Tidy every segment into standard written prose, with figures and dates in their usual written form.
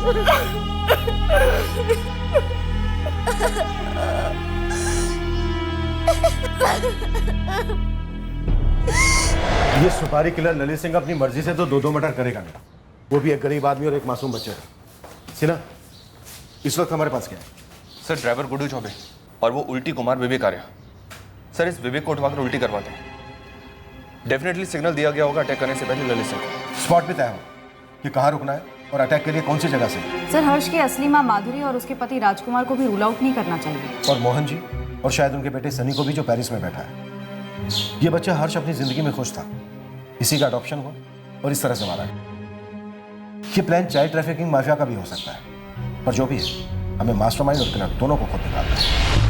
ये सुपारी किलर ललित सिंह अपनी मर्जी से तो दो मर्डर करेगा नहीं, वो भी एक गरीब आदमी और एक मासूम बच्चे का। सिन्हा, इस वक्त हमारे पास क्या है? सर ड्राइवर गुड्डू चौबे और वो उल्टी कुमार विवेक आर्या। सर इस विवेक को उठवाकर उल्टी करवाते हैं। डेफिनेटली सिग्नल दिया गया होगा अटैक करने से पहले ललित सिंह को। स्पॉट पे तय हो कि कहाँ रुकना है और अटैक के लिए कौन सी जगह से। सर हर्ष की असली माँ माधुरी और उसके पति राजकुमार को भी रूल आउट नहीं करना चाहिए। और मोहन जी और शायद उनके बेटे सनी को भी, जो पेरिस में बैठा है। ये बच्चा हर्ष अपनी जिंदगी में खुश था, इसी का अडॉप्शन हुआ और इस तरह से मारा है। ये प्लान चाइल्ड ट्रैफिकिंग माफिया का भी हो सकता है, पर जो भी है, हमें मास्टरमाइंड और किलर दोनों को खुद निकालना है।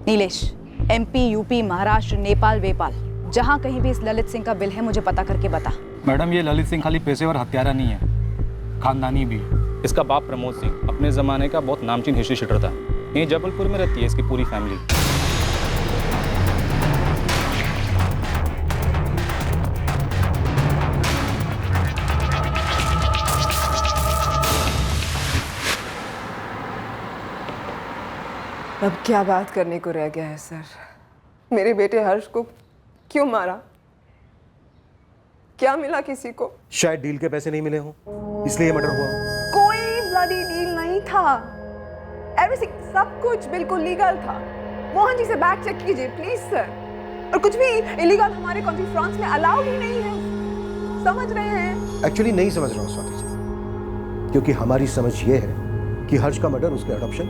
नीलेश, MP, UP, महाराष्ट्र, नेपाल, वेपाल, जहां कहीं भी इस ललित सिंह का बिल है मुझे पता करके बता। मैडम, ये ललित सिंह खाली पेशेवर हत्यारा नहीं है, खानदानी भी। इसका बाप प्रमोद सिंह अपने ज़माने का बहुत नामचीन हिस्ट्री शीटर था। यहीं जबलपुर में रहती है इसकी पूरी फैमिली। अब क्या बात करने को रह गया है सर? मेरे बेटे हर्ष को क्यों मारा? क्या मिला किसी को? शायद डील के पैसे नहीं मिले हों, इसलिए मर्डर हुआ। कोई ब्लडी डील नहीं था। एवरीथिंग, सब कुछ बिल्कुल लीगल था। मोहन जी से बैक चेक कीजिए प्लीज सर। और कुछ भी इलीगल हमारे कंट्री फ्रांस में अलाउड ही नहीं है, समझ रहे हैं? एक्चुअली नहीं समझ रहा हूँ स्वाति जी, क्योंकि हमारी समझ ये है कि हर्ष का मर्डर उसके अडॉप्शन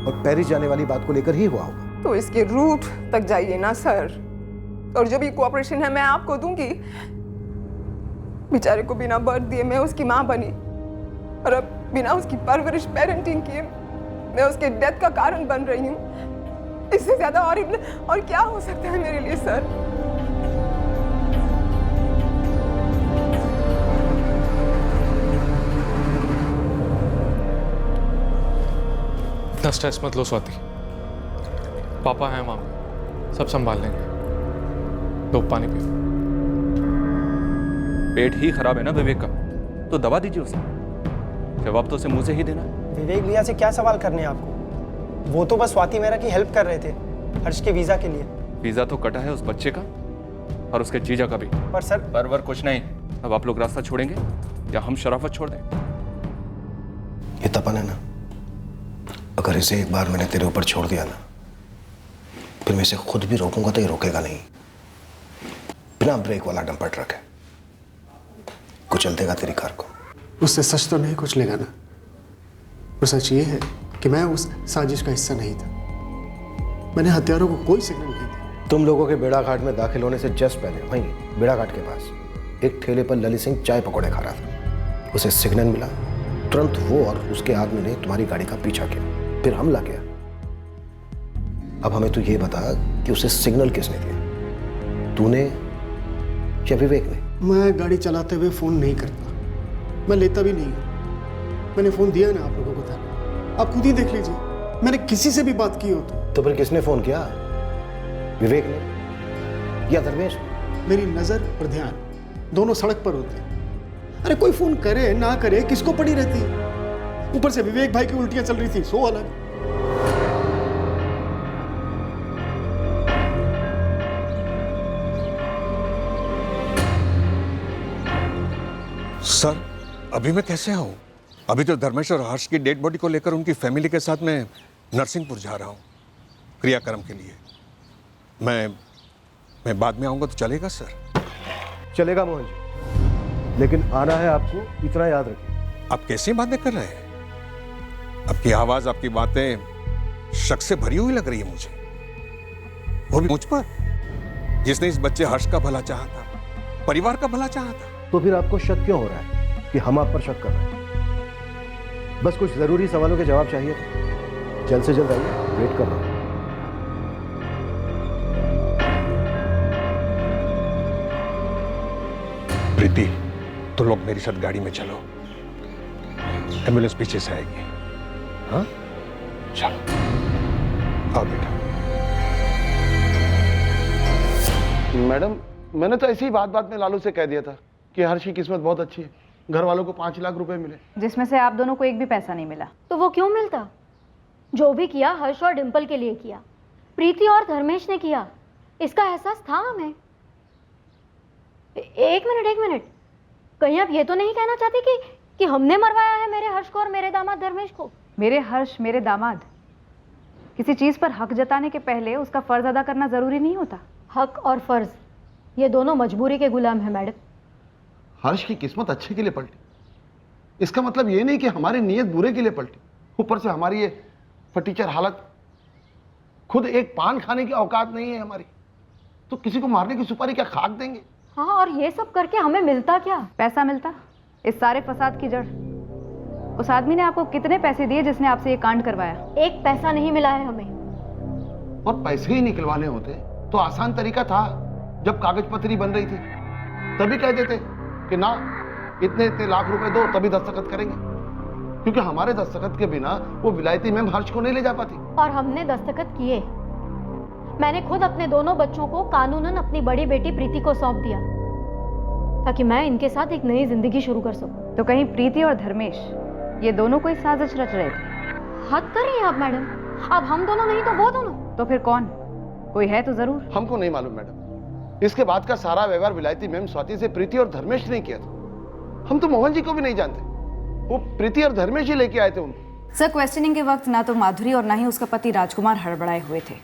और पेरिस जाने वाली बात को लेकर ही हुआ होगा। तो इसके रूट तक जाइए ना सर, और जो भी कोऑपरेशन है मैं आपको दूंगी। बेचारे को बिना बर्थ दिए मैं उसकी माँ बनी, और अब बिना उसकी परवरिश पेरेंटिंग किए मैं उसके डेथ का कारण बन रही हूँ। इससे ज्यादा और क्या हो सकता है मेरे लिए सर? इतना स्ट्रेस मत लो स्वाति, पापा हैं वहां, सब संभाल लेंगे। लो पानी पियो। पेट ही खराब है ना विवेक का, तो दवा दीजिए उसे। जवाब तो उसे मुंह से ही देना। विवेक भैया से क्या सवाल करने हैं आपको? वो तो बस स्वाति मेरा की हेल्प कर रहे थे हर्ष के वीजा के लिए। वीजा तो कटा है उस बच्चे का और उसके जीजा का भी। पर सर, पर कुछ नहीं। अब आप लोग रास्ता छोड़ेंगे या हम शराफत छोड़ दें? ये तपन है ना, अगर इसे एक बार मैंने तेरे ऊपर छोड़ दिया ना, फिर मैं इसे खुद भी रोकूंगा तो ये रोकेगा नहीं। बिना ब्रेक वाला डंपर ट्रक है, कुचल देगा तेरी कार को। उससे सच तो नहीं कुचलेगा ना? वो सच ये है कि मैं उस साजिश का हिस्सा नहीं था। मैंने हत्यारों को कोई सिग्नल नहीं दिया। तुम लोगों के बेड़ा घाट में दाखिल होने से जस्ट पहले वहीं बेड़ा घाट के पास एक ठेले पर ललित सिंह चाय पकौड़े खा रहा था। उसे सिग्नल मिला, तुरंत वो और उसके आदमी ने तुम्हारी गाड़ी का पीछा किया, फिर हमला किया। अब हमें तो ये बता कि उसे सिग्नल किसने दिया, तूने या विवेक ने? मैं गाड़ी चलाते हुए फोन नहीं करता, मैं लेता भी नहीं हूं। मैंने फोन दिया ना आप लोगों को था, आप खुद ही देख लीजिए। मैंने किसी से भी बात की हो तो फिर किसने फोन किया, विवेक ने या धर्मेश ने? मेरी नजर और ध्यान दोनों सड़क पर होते हैं। अरे कोई फोन करे ना करे किसको पड़ी रहती है? ऊपर से विवेक भाई की उल्टियां चल रही थी, सो अलग। सर, अभी मैं कैसे आऊं? अभी तो धर्मेश और हर्ष की डेड बॉडी को लेकर उनकी फैमिली के साथ मैं नरसिंहपुर जा रहा हूं क्रियाक्रम के लिए। मैं बाद में आऊंगा तो चलेगा सर? चलेगा मोहन जी, लेकिन आना है आपको, इतना याद रखिए। आप कैसी बातें कर रहे हैं? आपकी आवाज, आपकी बातें शक से भरी हुई लग रही है मुझे, वो भी मुझ पर, जिसने इस बच्चे हर्ष का भला चाहा था, परिवार का भला चाहा था। तो फिर आपको शक क्यों हो रहा है कि हम आप पर शक कर रहे हैं? बस कुछ जरूरी सवालों के जवाब चाहिए थे। जल्द से जल्द आइए, वेट कर रहा हूं। प्रीति, तो लोग मेरे साथ गाड़ी में चलो, एम्बुलेंस पीछे से आएगी। हाँ, चलो आओ बेटा। मैडम, मैंने तो ऐसी ही बात बात में लालू से कह दिया था कि हर्ष की किस्मत बहुत अच्छी है, घर वालों को 5 लाख रुपए मिले, जिसमें से आप दोनों को एक भी पैसा नहीं मिला। तो वो क्यों मिलता? जो भी किया हर्ष और डिंपल के लिए किया, प्रीति और धर्मेश ने किया, इसका एहसास था हमें। एक मिनट, कहीं आप ये तो नहीं कहना चाहती कि हमने मरवाया है मेरे हर्ष को और मेरे दामाद धर्मेश को? मेरे हर्ष, मेरे दामाद, किसी चीज पर हक जताने के पहले उसका फर्ज अदा करना जरूरी नहीं होता। हक और फर्ज ये दोनों मजबूरी के गुलाम हैं मैडम। हर्ष की किस्मत अच्छे के लिए पलटी, इसका मतलब ये नहीं कि हमारी नीयत बुरे के लिए पलटी। ऊपर से हमारी ये फटीचर हालत, खुद एक पान खाने की औकात नहीं है हमारी, तो किसी को मारने की सुपारी क्या खाक देंगे? हाँ, और ये सब करके हमें मिलता क्या? पैसा मिलता। इस सारे फसाद की जड़ उस आदमी ने आपको कितने पैसे दिए जिसने आपसे ये कांड करवाया? एक पैसा नहीं मिला है हमें। और पैसे ही निकलवाने होते तो आसान तरीका था, जब कागज पत्री बन रही थी तभी कह देते कि ना इतने इतने लाख रुपए दो तभी दस्तखत करेंगे, क्योंकि हमारे दस्तखत के बिना वो विलायती मैम हर्ष को नहीं ले जा पाती। और हमने दस्तखत किए। मैंने खुद अपने दोनों बच्चों को कानूनन अपनी बड़ी बेटी प्रीति को सौंप दिया ताकि मैं इनके साथ एक नई जिंदगी शुरू कर सकूं। तो कहीं प्रीति और धर्मेश ये दोनों कोई साजिश रच रहे थे? हद कर रही हैं आप मैडम। अब हम दोनों नहीं तो वो दोनों। तो फिर कौन? कोई है तो जरूर। हमको नहीं मालूम मैडम, इसके बाद का सारा व्यवहार विलायती मैम स्वाति से प्रीति और धर्मेश ने किया था। हम तो मोहन जी को भी नहीं जानते, वो प्रीति और धर्मेश ही लेके आए थे उनको। सर, क्वेश्चनिंग के वक्त ना तो माधुरी और ना ही उसका पति राजकुमार हड़बड़ाए हुए थे।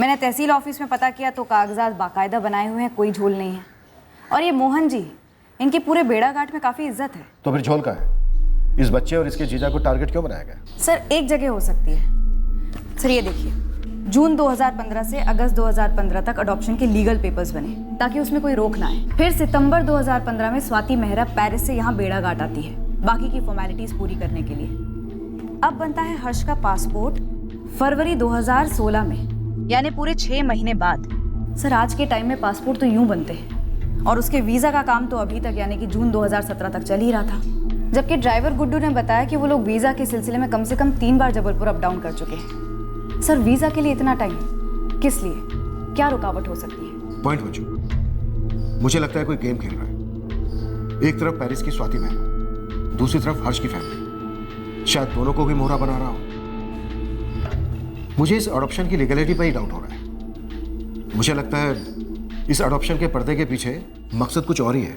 मैंने तहसील ऑफिस में पता किया तो कागजात बाकायदा बनाए हुए हैं, कोई झोल नहीं है। और ये मोहन जी, इनकी पूरे बेड़ाघाट में काफी इज्जत है। तो फिर झोल का है? इस बच्चे और इसके जीजा को टारगेट क्यों बनाया गया? सर, एक जगह हो सकती है। सर ये देखिए, जून 2015 से अगस्त 2015 तक अडॉप्शन के लीगल पेपर्स बने ताकि उसमें कोई रोक ना आए। फिर सितंबर 2015 में स्वाति मेहरा पेरिस से यहाँ बेड़ाघाट आती है बाकी की फॉर्मेलिटीज पूरी करने के लिए। अब बनता है हर्ष का पासपोर्ट फरवरी 2016 में, यानी पूरे 6 महीने बाद। सर, आज के टाइम में पासपोर्ट तो यूं बनते हैं और उसके वीजा का काम तो अभी तक यानी कि जून 2017 तक चल ही रहा था। जबकि ड्राइवर गुड्डू ने बताया कि वो लोग वीजा के सिलसिले में कम से कम 3 बार जबलपुर अप डाउन कर चुके हैं। सर, वीजा के लिए इतना टाइम किस लिए? क्या रुकावट हो सकती है? पॉइंट मंजू, मुझे लगता है कोई गेम खेल रहा है। एक तरफ पेरिस की स्वाति बहन, दूसरी तरफ हर्ष की फैमिली, शायद दोनों को भी मोहरा बना रहा हो। मुझे इस अडॉप्शन की लीगलिटी पर ही डाउट हो रहा है। मुझे लगता है इस अडॉप्शन के पर्दे के पीछे मकसद कुछ और ही है।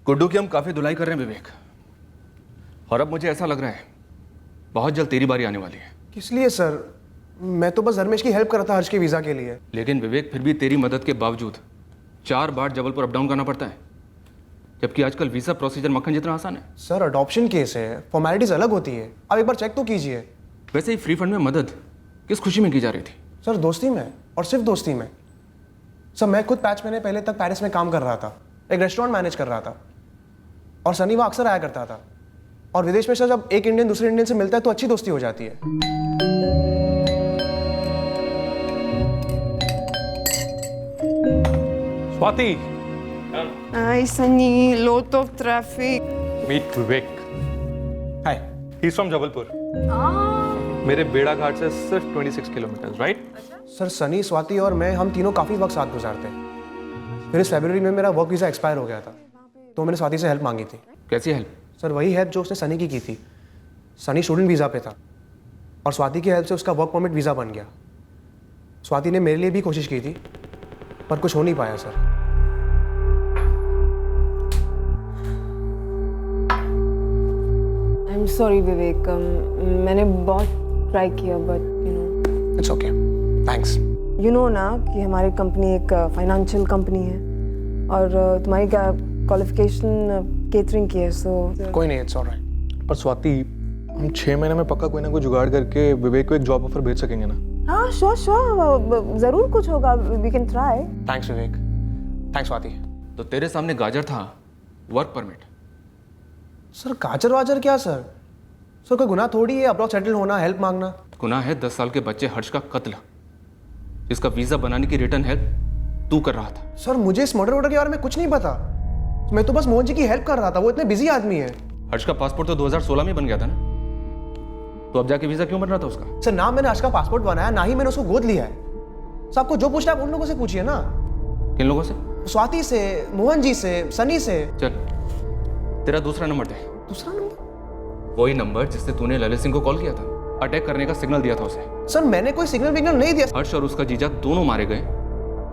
गुड्डू की हम काफी धुलाई कर रहे हैं विवेक, और अब मुझे ऐसा लग रहा है बहुत जल्द तेरी बारी आने वाली है। किस लिए सर? मैं तो बस धर्मेश की हेल्प कर रहा था हर्ष के वीज़ा के लिए। लेकिन विवेक, फिर भी तेरी मदद के बावजूद 4 बार जबलपुर अप डाउन करना पड़ता है, जबकि आजकल वीजा प्रोसीजर मक्खन जितना आसान है। सर, अडॉप्शन केस है, फॉर्मेलिटीज अलग होती है। आप एक बार चेक तो कीजिए। वैसे ही फ्री फंड में मदद किस खुशी में की जा रही थी? सर, दोस्ती में, और सिर्फ दोस्ती में। सर, मैं खुद 5 महीने पहले तक पेरिस में काम कर रहा था, एक रेस्टोरेंट मैनेज कर रहा था, और सनी वहाँ अक्सर आया करता था। और विदेश में सर, जब एक इंडियन दूसरे इंडियन से मिलता है तो अच्छी दोस्ती हो जाती है। Swati, Hi, Sunny. Lot of traffic. Meet Vivek. Hi. He is from Jabalpur. मेरे बेड़ाघाट से सिर्फ 26 kilometre, right? Sir, Sunny, Swati और मैं, हम तीनों काफ़ी वक्त साथ गुजारते हैं। फिर इस फरवरी में मेरा वर्क वीज़ा एक्सपायर हो गया था, तो मैंने स्वाति से हेल्प मांगी थी। कैसी हेल्प? सर, वही हेल्प जो उसने सनी की थी। सनी स्टूडेंट वीज़ा पे था और स्वाति की हेल्प से उसका वर्क परमिट वीज़ा बन गया। स्वाति ने मेरे लिए भी कोशिश की थी पर कुछ हो नहीं पाया सर। I'm sorry, विवेक। मैंने बहुत ट्राई किया, but it's okay, thanks. You know ना कि हमारी कंपनी एक फाइनेंशियल कंपनी है और तुम्हारी क्वालिफिकेशन केटरिंग की है, सो कोई नहीं, इट्स ऑलराइट। पर स्वाति, हम 6 महीने में पक्का कोई ना कोई जुगाड़ करके विवेक को एक जॉब ऑफर भेज सकेंगे ना? हाँ, श्योर, ज़रूर कुछ होगा। We can try. Thanks Vivek, thanks Swati. तो तेरे सामने गाजर था, वर्क परमिट। सर, गाजर वाजर क्या सर? सर, कोई गुनाह थोड़ी है अब्रॉड सेटल होना, हेल्प मांगना। गुनाह है 10 साल के बच्चे हर्ष का कत्ल, जिसका वीजा बनाने की रिटर्न हेल्प तू कर रहा था। सर, मुझे इस मर्डर के बारे में कुछ नहीं पता। मैं तो बस मोहन जी की हेल्प कर रहा था, वो इतने बिजी आदमी है। हर्ष का पासपोर्ट तो 2016 में बन गया था ना, तो अब जाके वीजा क्यों बन रहा था उसका? सर, ना मैंने हर्ष का पासपोर्ट बनाया, ना ही मैंने उसको गोद लिया है। आपको जो पूछना है आप उन लोगों से पूछिए ना। किन लोगों से? स्वाति से, मोहन जी से, सनी से। चल तेरा दूसरा नंबर दे। दूसरा नंबर? वही नंबर जिससे तूने ललित सिंह को कॉल किया था, अटैक करने का सिग्नल दिया था उसे। सर मैंने कोई सिग्नल नहीं दिया। हर्ष और उसका जीजा दोनों मारे गए,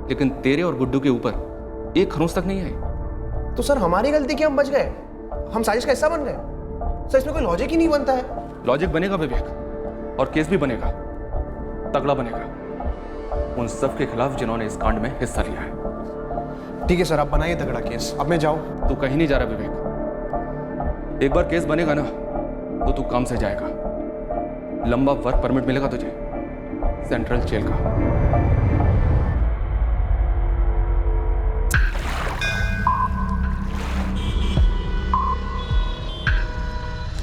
लेकिन तेरे और गुड्डू के ऊपर एक खरोंच तक नहीं आई। तो सर हमारी गलती कि हम बच गए, हम साजिश का हिस्सा बन गए। सर इसमें कोई लॉजिक ही नहीं बनता है। लॉजिक बनेगा विवेक, और केस भी बनेगा, तगड़ा बनेगा उन सब के खिलाफ जिन्होंने इस कांड में हिस्सा लिया है। ठीक है सर, आप बनाइए तगड़ा केस। अब मैं जाऊं? तू कहीं नहीं जा रहा विवेक। एक बार केस बनेगा ना तो तू काम से जाएगा। लंबा वर्क परमिट मिलेगा तुझे सेंट्रल जेल का।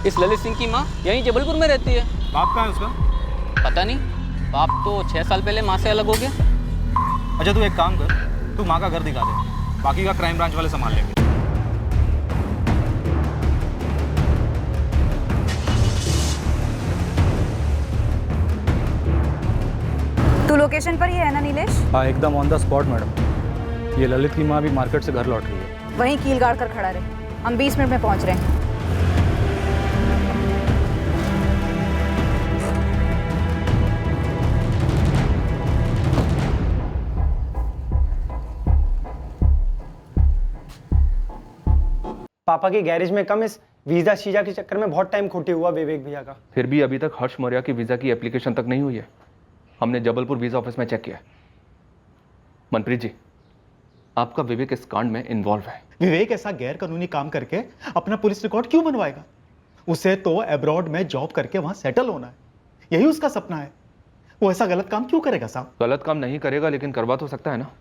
इस ललित सिंह की माँ यहीं जबलपुर में रहती है। बाप कहाँ है उसका? पता नहीं, बाप तो 6 साल पहले माँ से अलग हो गया। अच्छा तू एक काम कर, तू माँ का घर दिखा दे, बाकी का क्राइम ब्रांच वाले संभाल लेंगे। तू लोकेशन पर ही है ना नीलेश? हाँ एकदम ऑन द स्पॉट मैडम। ये ललित की माँ भी मार्केट से घर लौट रही है। वहीं कील गाड़ कर खड़ा रहे, हम 20 मिनट में पहुंच रहे हैं। पापा की गैरेज में कम इस वीजा शीजा के चक्कर में बहुत टाइम खोटे हुआ विवेक भैया का। फिर भी अभी तक हर्ष मौर्य की वीजा की एप्लीकेशन तक नहीं हुई है। हमने जबलपुर वीजा ऑफिस में चेक किया। मनप्रीत जी, आपका विवेक इस कांड में इन्वॉल्व है। विवेक ऐसा गैर कानूनी काम करके अपना पुलिस रिकॉर्ड क्यों बनवाएगा? उसे तो अब्रॉड में जॉब करके वहां सेटल होना है, यही उसका सपना है। वो ऐसा गलत काम क्यों करेगा साहब? गलत काम नहीं करेगा, लेकिन करवा तो सकता है ना।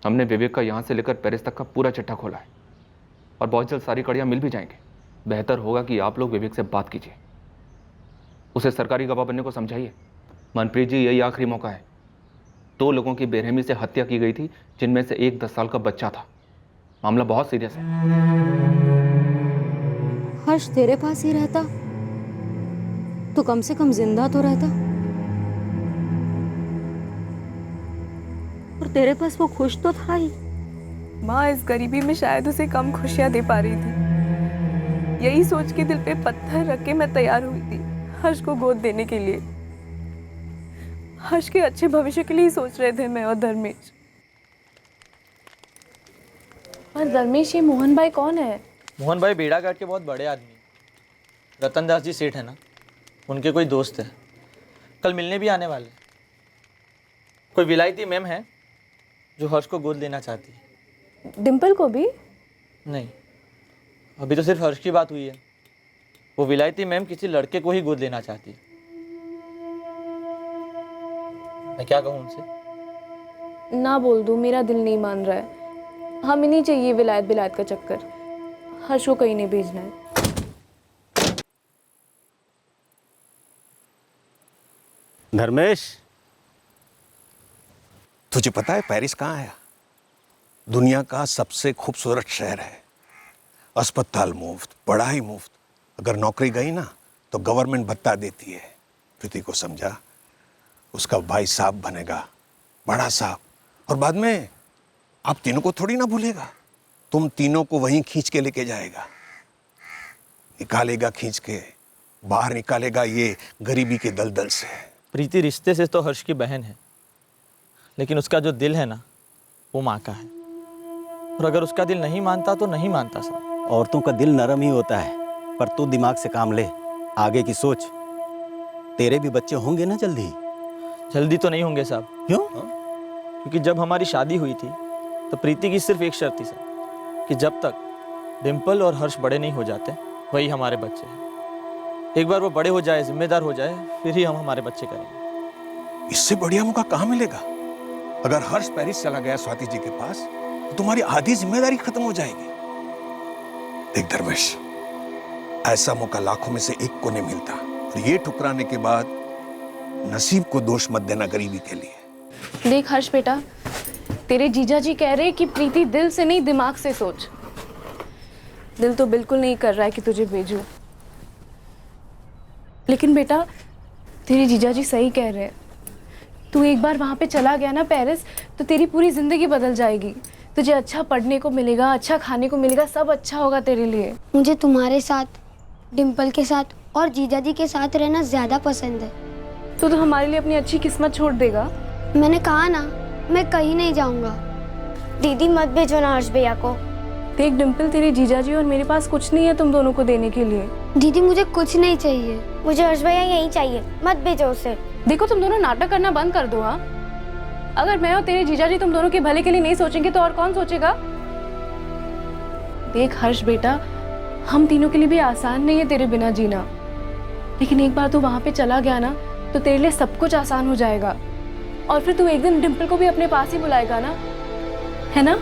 हमने विवेक का यहां से लेकर पेरिस तक का पूरा चिट्ठा खोला है, और बहुत जल्द सारी कड़ियां मिल भी जाएंगी। बेहतर होगा कि आप लोग विवेक से बात कीजिए, उसे सरकारी गवाह बनने को समझाइए। मनप्रीत जी, यही आखिरी मौका है। 2 लोगों की बेरहमी से हत्या की गई थी, जिनमें से एक 10 साल का बच्चा था। मामला बहुत सीरियस है। हर्ष तेरे पास ही रहता तो कम से कम जिंदा तो रहता, और तेरे पास वो खुश तो था ही। माँ इस गरीबी में शायद उसे कम खुशियां दे पा रही थी। यही सोच के दिल पे पत्थर रख के मैं तैयार हुई थी हर्ष को गोद देने के लिए। हर्ष के अच्छे भविष्य के लिए ही सोच रहे थे मैं और धर्मेश। और धर्मेश, ये मोहन भाई कौन है? मोहन भाई बेड़ा घाट के बहुत बड़े आदमी, रतन दास जी सेठ है ना, उनके कोई दोस्त है। कल मिलने भी आने वाले। कोई विलायती मैम है जो हर्ष को गोद लेना चाहती है। डिम्पल को भी? नहीं, अभी तो सिर्फ हर्ष की बात हुई है। वो विलायती मैम किसी लड़के को ही गोद लेना चाहती है। मैं क्या कहूँ उनसे? ना बोल दूँ, मेरा दिल नहीं मान रहा है। हमें नहीं चाहिए विलायत बिलायत का चक्कर। हर्ष को कहीं नहीं भेजना है। धर्मेश, तुझे पता है पेरिस कहाँ है? दुनिया का सबसे खूबसूरत शहर है। अस्पताल मुफ्त, पढ़ाई मुफ्त। अगर नौकरी गई ना तो गवर्नमेंट भत्ता देती है। प्रीति को समझा, उसका भाई साहब बनेगा, बड़ा साहब, और बाद में आप तीनों को थोड़ी ना भूलेगा। तुम तीनों को वहीं खींच के लेके जाएगा, निकालेगा खींच के, बाहर निकालेगा ये गरीबी के दलदल से। प्रीति रिश्ते से तो हर्ष की बहन है, लेकिन उसका जो दिल है ना वो माँ का है। और अगर उसका दिल नहीं मानता तो नहीं मानता साहब। औरतों का दिल नरम ही होता है, पर तू दिमाग से काम ले, आगे की सोच। तेरे भी बच्चे होंगे ना जल्दी? जल्दी तो नहीं होंगे साहब। क्यों? क्योंकि जब हमारी शादी हुई थी तो प्रीति की सिर्फ एक शर्त थी साहब, कि जब तक डिम्पल और हर्ष बड़े नहीं हो जाते वही हमारे बच्चे हैं। एक बार वो बड़े हो जाए, जिम्मेदार हो जाए, फिर ही हम हमारे बच्चे करेंगे। इससे बढ़िया मौका कहाँ मिलेगा? अगर हर्ष पेरिस चला गया स्वाति जी के पास तो तुम्हारी आधी जिम्मेदारी खत्म हो जाएगी। देख धर्मेश, ऐसा मौका लाखों में से एक को नहीं मिलता, और ये ठुकराने के बाद नसीब को दोष मत देना गरीबी के लिए। देख हर्ष बेटा, तेरे जीजा जी कह रहे कि प्रीति दिल से नहीं दिमाग से सोच। दिल तो बिल्कुल नहीं कर रहा है कि तुझे भेजूं, लेकिन बेटा तेरे जीजा जी सही कह रहे हैं। तू एक बार वहाँ पे चला गया ना पेरिस, तो तेरी पूरी ज़िंदगी बदल जाएगी। तुझे अच्छा पढ़ने को मिलेगा, अच्छा खाने को मिलेगा, सब अच्छा होगा तेरे लिए। मुझे तुम्हारे साथ, डिम्पल के साथ और जीजा जी के साथ रहना ज़्यादा पसंद है। तो हमारे लिए अपनी अच्छी किस्मत छोड़ देगा? मैंने कहा ना, मैं कहीं नहीं जाऊँगा। दीदी मत भेजो ना हर्ष भैया को। देख डिम्पल, तेरे जीजा जी और मेरे पास कुछ नहीं है तुम दोनों को देने के लिए। दीदी मुझे कुछ नहीं चाहिए, मुझे हर्ष भैया यही चाहिए, मत भेजो उसे। देखो तुम दोनों नाटक करना बंद कर दो। हाँ, अगर मैं और तेरे जीजा जी तुम दोनों के भले के लिए नहीं सोचेंगे तो और कौन सोचेगा? देख हर्ष बेटा, हम तीनों के लिए भी आसान नहीं है तेरे बिना जीना, लेकिन एक बार तू वहां पे चला गया ना तो तेरे लिए सब कुछ आसान हो जाएगा। और फिर तू एक दिन डिम्पल को भी अपने पास ही बुलाएगा ना, है ना?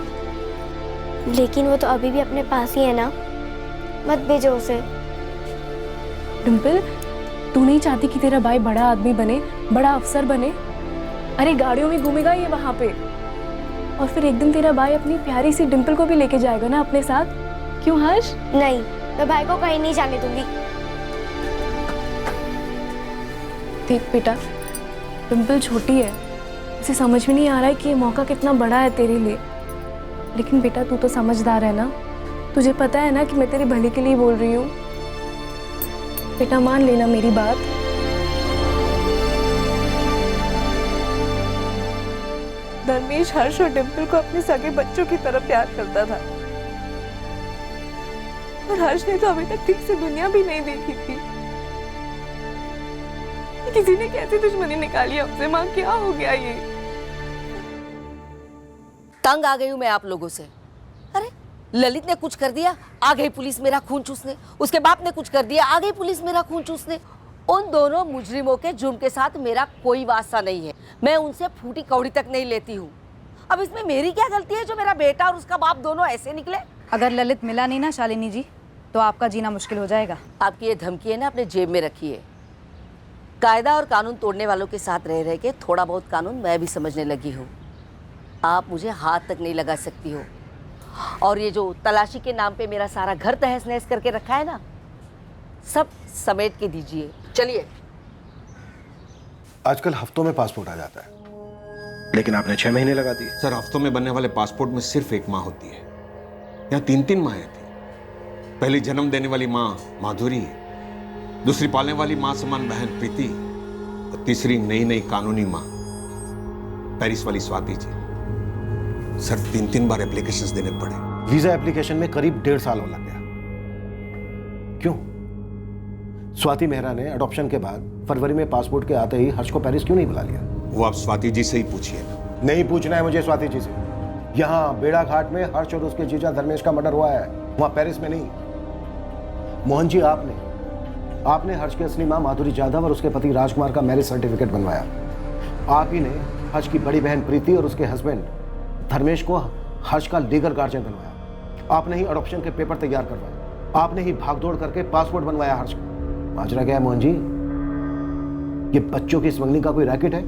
लेकिन वो तो अभी भी अपने पास ही है ना, मत भेजो उसे। डिम्पल, तू नहीं चाहती कि तेरा भाई बड़ा आदमी बने, बड़ा अफसर बने? अरे गाड़ियों में घूमेगा ये वहां पे, और फिर एक दिन तेरा भाई अपनी प्यारी सी डिम्पल को भी लेके जाएगा ना अपने साथ। क्यों हर्ष? नहीं, मैं भाई को कहीं नहीं जाने दूंगी। देख बेटा, डिम्पल छोटी है, उसे समझ में नहीं आ रहा है कि ये मौका कितना बड़ा है तेरे लिए, लेकिन बेटा तू तो समझदार है ना, तुझे पता है ना कि मैं तेरे भले के लिए बोल रही हूँ। बेटा मान लेना मेरी बात। धर्मेश हर्ष और डिम्पल को अपने सगे बच्चों की तरह प्यार करता था, और हर्ष ने तो अभी तक ठीक से दुनिया भी नहीं देखी थी। किसी ने कैसे दुश्मनी निकाली हमसे? माँ क्या हो गया ये? तंग आ गई हूँ मैं आप लोगों से। अरे ललित ने कुछ कर दिया, आ गई पुलिस मेरा खून चूसने। उसके बाप ने कुछ कर दिया, आ गई पुलिस मेरा खून चूसने। उन दोनों मुजरिमों के जुर्म के साथ मेरा कोई वास्ता नहीं है, मैं उनसे फूटी कौड़ी तक नहीं लेती हूँ। अब इसमें मेरी क्या गलती है जो मेरा बेटा और उसका बाप दोनों ऐसे निकले? अगर ललित मिला नहीं ना शालिनी जी, तो आपका जीना मुश्किल हो जाएगा। आपकी ये धमकी है ना, अपने जेब में रखिए। कायदा और कानून तोड़ने वालों के साथ रह रह के थोड़ा बहुत कानून मैं भी समझने लगी हूँ। आप मुझे हाथ तक नहीं लगा सकती हो। और ये जो तलाशी के नाम पे मेरा सारा घर तहस नहस करके रखा है ना, सब समेट के दीजिए। चलिए। आजकल हफ्तों में पासपोर्ट आ जाता है, लेकिन आपने 6 महीने लगा दिए। सर, हफ्तों में बनने वाले पासपोर्ट में सिर्फ एक माँ होती है, यहाँ 3-3 माएँ थी। पहली जन्म देने वाली माँ माधुरी, दूसरी पालने वाली माँ समान बहन प्रीति, और तीसरी नई नई कानूनी माँ पेरिस वाली स्वाति जी। सर, 3-3 बार एप्लीकेशंस देने पड़े। वीजा एप्लीकेशन में करीब 1.5 साल लग गया। क्यों? स्वाति मेहरा ने अडॉप्शन के बाद फरवरी में पासपोर्ट के आते ही हर्ष को पेरिस क्यों नहीं बुला लिया? वो आप स्वाति जी से ही पूछिए। नहीं पूछना है मुझे स्वाति जी से। यहाँ बेड़ा घाट में हर्ष और उसके जीजा धर्मेश का मर्डर हुआ है, वहां पेरिस में नहीं। मोहन जी, आपने हर्ष की असली मां माधुरी जाधव और उसके पति राजकुमार का मैरिज सर्टिफिकेट बनवाया। आप ही ने हर्ष की बड़ी बहन प्रीति और उसके हस्बैंड धर्मेश को हर्ष का लीगल गार्जियन बनवाया। आपने ही अडॉप्शन के पेपर तैयार करवाए। आपने ही भागदौड़ करके पासपोर्ट बनवाया हर्ष का। माजरा क्या है मोहन जी? ये बच्चों की स्मगलिंग का कोई रैकेट है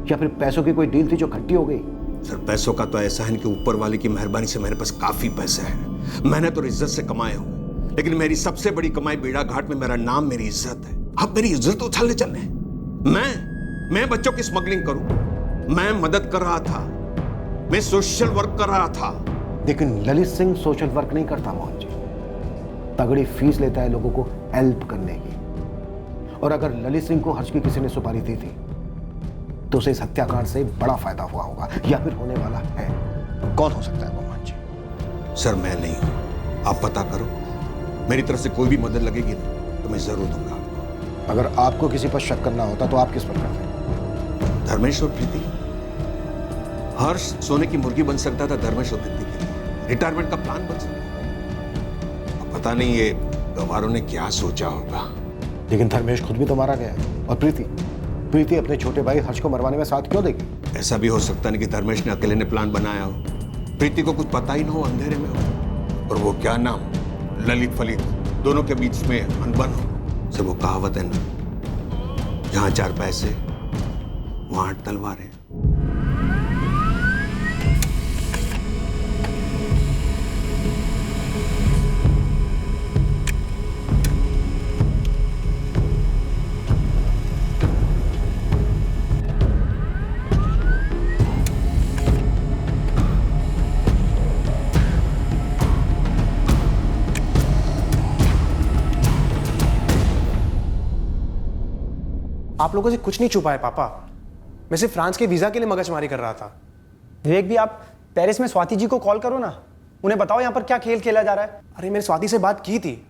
या फिर पैसों की कोई डील थी जो खट्टी हो गई? सर, पैसों का तो ऐसा है कि ऊपर वाले की मेहरबानी से मेरे पास काफी पैसे हैं। मैंने तो इज्जत से कमाए हूँ, लेकिन मेरी सबसे बड़ी कमाई बेड़ा घाट में मेरा नाम, मेरी इज्जत है। अब मेरी इज्जत उछालने चलने? मैं बच्चों की स्मगलिंग करूं? मैं मदद कर रहा था, मैं सोशल वर्क कर रहा था। लेकिन ललित सिंह सोशल वर्क नहीं करता मोहन जी, तगड़ी फीस लेता है लोगों को हेल्प करने की। और अगर ललित सिंह को हर्ष की किसी ने सुपारी दी थी तो उसे इस हत्याकांड से बड़ा फायदा हुआ होगा या फिर होने वाला है। कौन हो सकता है मोहन जी? सर, मैं नहीं हूं, आप पता करो। मेरी तरफ से कोई भी मदद लगेगी तो मैं जरूर दूंगा आपको। अगर आपको किसी पर शक करना होता तो आप किस पर करते? धर्मेश और प्रीति। हर्ष सोने की मुर्गी बन सकता था धर्मेश और प्रीति के लिए, रिटायरमेंट का प्लान बन सकता था। पता नहीं ये गवारों ने क्या सोचा होगा। लेकिन धर्मेश खुद भी तो मारा गया है। और प्रीति अपने छोटे भाई हर्ष को मरवाने में साथ क्यों देगी? ऐसा भी हो सकता नहीं कि धर्मेश ने अकेले ने प्लान बनाया हो, प्रीति को कुछ पता ही ना हो, अंधेरे में हो, और वो क्या नाम, ललित फलित, दोनों के बीच में अनबन हो। सब वो कहावत है ना, जहां 4 पैसे वहां 8 तलवारें। आप लोगों से कुछ नहीं छुपा है पापा। मैं सिर्फ फ्रांस के वीजा के लिए मगजमारी कर रहा था। विवेक भी आप पेरिस में स्वाति जी को कॉल करो ना, उन्हें बताओ यहाँ पर क्या खेल खेला जा रहा है। अरे मैंने स्वाति से बात की थी,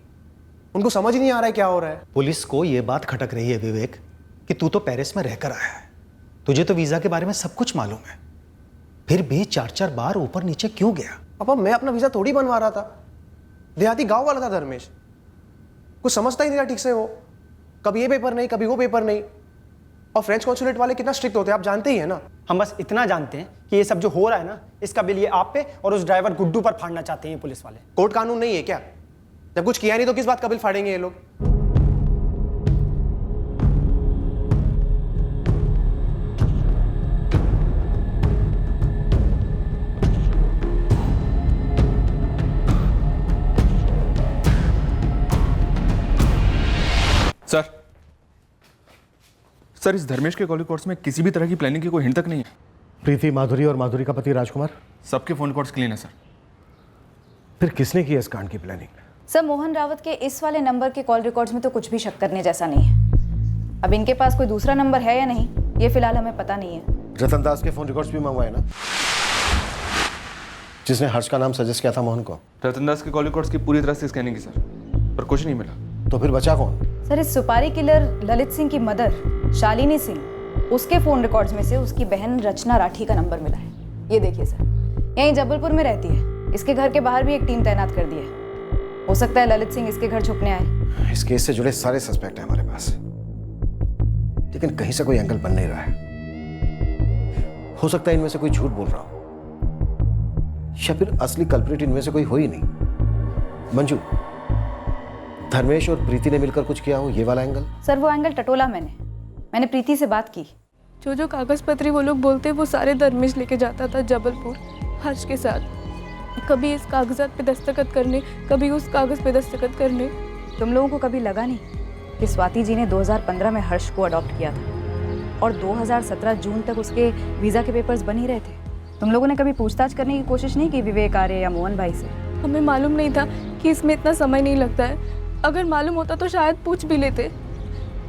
उनको समझ ही नहीं आ रहा है क्या हो रहा है। पुलिस को यह बात खटक रही है विवेक कि तू तो पेरिस में रहकर आया है, तुझे तो वीजा के बारे में सब कुछ मालूम है, फिर भी 4-4 बार ऊपर नीचे क्यों गया? पापा मैं अपना वीजा थोड़ी बनवा रहा था, देहाती गांव वाला था धर्मेश, कुछ समझता ही नहीं था ठीक से। वो कभी ये पेपर नहीं, कभी वो पेपर नहीं। और फ्रेंच कॉन्सुलेट वाले कितना स्ट्रिक्ट होते हैं आप जानते ही है ना। हम बस इतना जानते हैं कि ये सब जो हो रहा है ना, इसका बिल ये आप पे और उस ड्राइवर गुड्डू पर फाड़ना चाहते हैं पुलिस वाले। कोर्ट कानून नहीं है क्या? जब कुछ किया नहीं तो किस बात का बिल फाड़ेंगे ये लोग? सर इस धर्मेश के कॉल कोर्स में किसी भी तरह की प्लानिंग की कोई हिंट तक नहीं है। प्रीति, माधुरी और माधुरी का पति राजकुमार, सबके फोन कॉल्स क्लीन है सर। फिर किसने किया इस कांड की प्लानिंग? सर मोहन रावत के इस वाले नंबर के कॉल रिकॉर्ड्स में तो कुछ भी शक करने जैसा नहीं है। अब इनके पास कोई दूसरा नंबर है या नहीं ये फिलहाल हमें पता नहीं है। रतन दास के फोन रिकॉर्ड्स भी मंगवाए ना, जिसने हर्ष का नाम सजेस्ट किया था मोहन को। रतन दास के कॉल रिकॉर्ड्स की पूरी तरह से स्कैनिंग की सर, पर कुछ नहीं मिला। तो फिर बचा कौन? सर इस सुपारी किलर ललित सिंह की मदर शालिनी सिंह, उसके फोन रिकॉर्ड्स में से उसकी बहन रचना राठी का नंबर मिला है। ये देखिए सर, यहीं जबलपुर में रहती है, इसके घर के बाहर भी एक टीम तैनात कर दी है। हो सकता है ललित सिंह इसके घर छुपने आए। इस केस से जुड़े सारे सस्पेक्ट हैं हमारे पास, लेकिन कहीं से कोई एंगल बन नहीं रहा है। हो सकता है इनमें से कोई झूठ बोल रहा हो, या फिर असली कल्प्रिट इनमें से कोई हो ही नहीं। मंजू, धर्मेश और प्रीति ने मिलकर कुछ किया हो, ये वाला एंगल? सर वो एंगल टटोला मैंने प्रीति से बात की। जो कागज पत्री वो लोग बोलते वो सारे धर्मेश लेके जाता था जबलपुर हर्ष के साथ, कभी इस कागजात पे दस्तखत करने, कभी उस कागज पे दस्तखत करने। तुम लोगों को कभी लगा नहीं कि स्वाति जी ने 2015 में हर्ष को अडॉप्ट किया था और 2017 जून तक उसके वीजा के पेपर्स बन ही रहे थे? तुम लोगों ने कभी पूछताछ करने की कोशिश नहीं की विवेक आर्य या मोहन भाई से? हमें मालूम नहीं था कि इसमें इतना समय नहीं लगता है। अगर मालूम होता तो शायद पूछ भी लेते,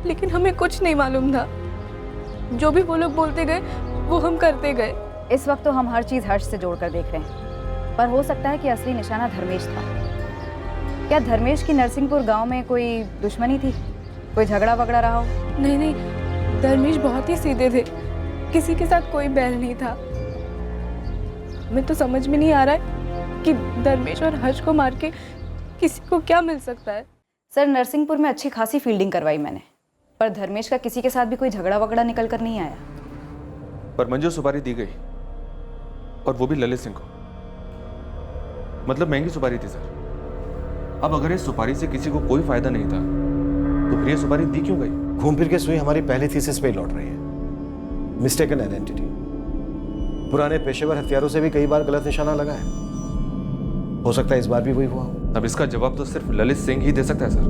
लेकिन हमें कुछ नहीं मालूम था। जो भी वो लोग बोलते गए वो हम करते गए। इस वक्त तो हम हर चीज़ हर्ष से जोड़कर देख रहे हैं, पर हो सकता है कि असली निशाना धर्मेश था। क्या धर्मेश की नरसिंहपुर गांव में कोई दुश्मनी थी, कोई झगड़ा वगड़ा रहा हो? नहीं, धर्मेश बहुत ही सीधे थे, किसी के साथ कोई बैर नहीं था। हमें तो समझ में नहीं आ रहा है कि धर्मेश और हर्ष को मार के किसी को क्या मिल सकता है। सर नरसिंहपुर में अच्छी खासी फील्डिंग करवाई मैंने, पर धर्मेश का किसी के साथ भी कोई झगड़ा वगड़ा निकल कर नहीं आया। पर मंजू सुपारी दी गई, और वो भी ललित सिंह को, मतलब महंगी सुपारी थी सर। अब अगर इस सुपारी से किसी को कोई फायदा नहीं था तो फिर ये सुपारी दी क्यों गई? घूम फिर के सुई हमारी पहली थीसिस पे लौट रही है, मिस्टेकन आइडेंटिटी। पुराने पेशेवर हथियारों से भी कई बार गलत निशाना लगा है, हो सकता है इस बार भी वही हुआ। अब इसका जवाब तो सिर्फ ललित सिंह ही दे सकता है सर।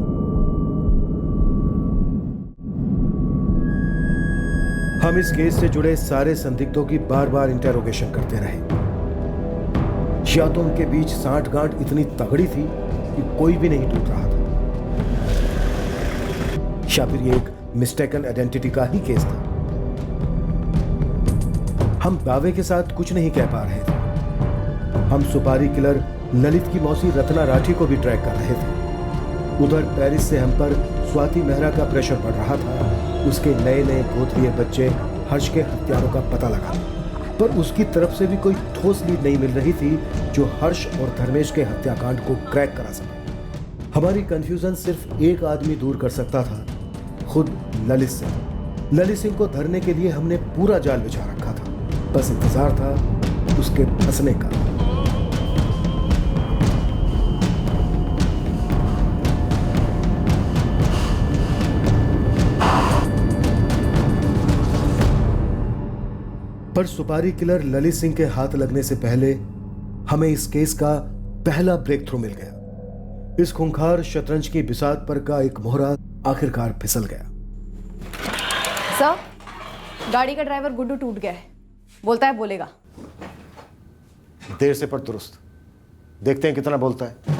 हम इस केस से जुड़े सारे संदिग्धों की बार बार इंटेरोगेशन करते रहे। या तो उनके बीच सांठगांठ इतनी तगड़ी थी कि कोई भी नहीं टूट रहा था, या फिर ये एक मिस्टेकन आइडेंटिटी का ही केस था। हम दावे के साथ कुछ नहीं कह पा रहे थे। हम सुपारी किलर ललित की मौसी रत्ना राठी को भी ट्रैक कर रहे थे। उधर पेरिस से हम पर स्वाति मेहरा का प्रेशर बढ़ रहा था, उसके नए नए गोद लिए बच्चे हर्ष के हत्यारों का पता लगा, पर उसकी तरफ से भी कोई ठोस लीड नहीं मिल रही थी जो हर्ष और धर्मेश के हत्याकांड को क्रैक करा सके। हमारी कंफ्यूजन सिर्फ एक आदमी दूर कर सकता था, खुद ललित सिंह। ललित सिंह को धरने के लिए हमने पूरा जाल बिछा रखा था, बस इंतजार था उसके फंसने का। पर सुपारी किलर ललित सिंह के हाथ लगने से पहले हमें इस केस का पहला ब्रेक थ्रू मिल गया। इस खूंखार शतरंज की बिसात पर का एक मोहरा आखिरकार फिसल गया। सर, गाड़ी का ड्राइवर गुड्डू टूट गया है, बोलता है बोलेगा। देर से पर दुरुस्त, देखते हैं कितना बोलता है।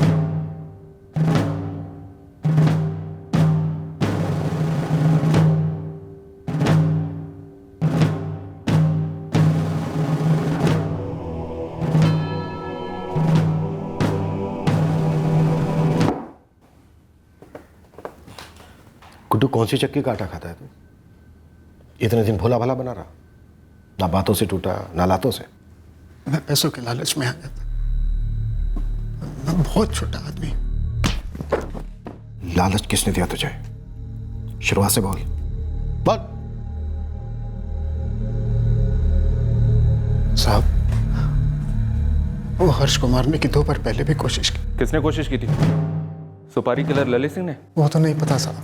गुड्डू कौन सी चक्की का आटा खाता है तू? इतने दिन भोला भाला बना रहा, ना बातों से टूटा ना लातों से। मैं पैसों के लालच में आ गया था। मैं बहुत छोटा आदमी। लालच किसने दिया तुझे? शुरुआत से बोल। बोल। साहब, वो हर्ष को मारने की 2 बार पहले भी कोशिश की। किसने कोशिश की थी? सुपारी किलर ललित सिंह ने? वो तो नहीं पता साहब,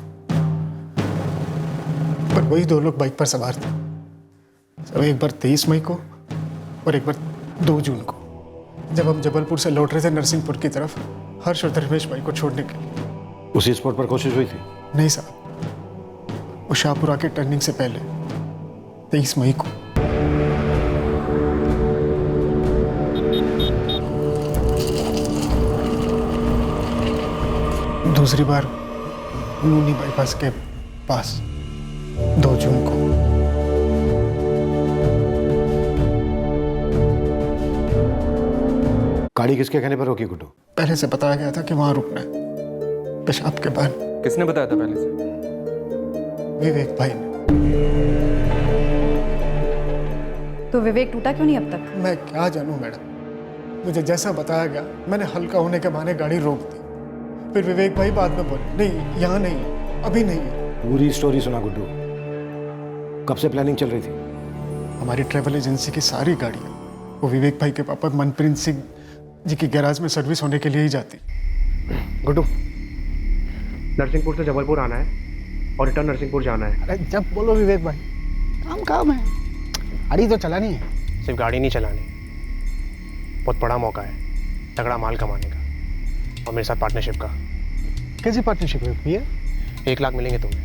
पर वही 2 लोग बाइक पर सवार थे। सब एक बार 23 मई को और एक बार 2 जून को, जब हम जबलपुर से लौट रहे थे नरसिंहपुर की तरफ, हर्ष और धर्मेश भाई को छोड़ने के लिए। उसी स्पॉट पर कोशिश हुई थी? नहीं साहब, वो शाहपुरा के टर्निंग से पहले 23 मई को। दूसरी बार नूनी बाईपास के पास 2 जून को। गाड़ी किसके कहने पर रोकी गुड्डू? पहले से बताया गया था कि वहां रुकना है, पेशाब के बाद। किसने बताया था पहले से? विवेक भाई ने। तो विवेक टूटा क्यों नहीं अब तक? मैं क्या जानूं मैडम, मुझे जैसा बताया गया मैंने हल्का होने के बहाने गाड़ी रोक दी। फिर विवेक भाई बाद में बोले, नहीं यहाँ नहीं है, अभी नहीं है। पूरी स्टोरी सुना गुड्डू। कब से प्लानिंग चल रही थी? हमारी ट्रैवल एजेंसी की सारी गाड़ियाँ वो विवेक भाई के पापा मनप्रीत सिंह जी की गैराज में सर्विस होने के लिए ही जाती। गुड्डू, नरसिंहपुर से जबलपुर आना है और रिटर्न नरसिंहपुर जाना है। अरे जब बोलो विवेक भाई, काम है। गाड़ी तो चलानी है। सिर्फ गाड़ी नहीं चलानी, बहुत बड़ा मौका है तगड़ा माल कमाने का, और मेरे साथ पार्टनरशिप का। कैसी पार्टनरशिप है भैया? 1 लाख मिलेंगे तुम्हें।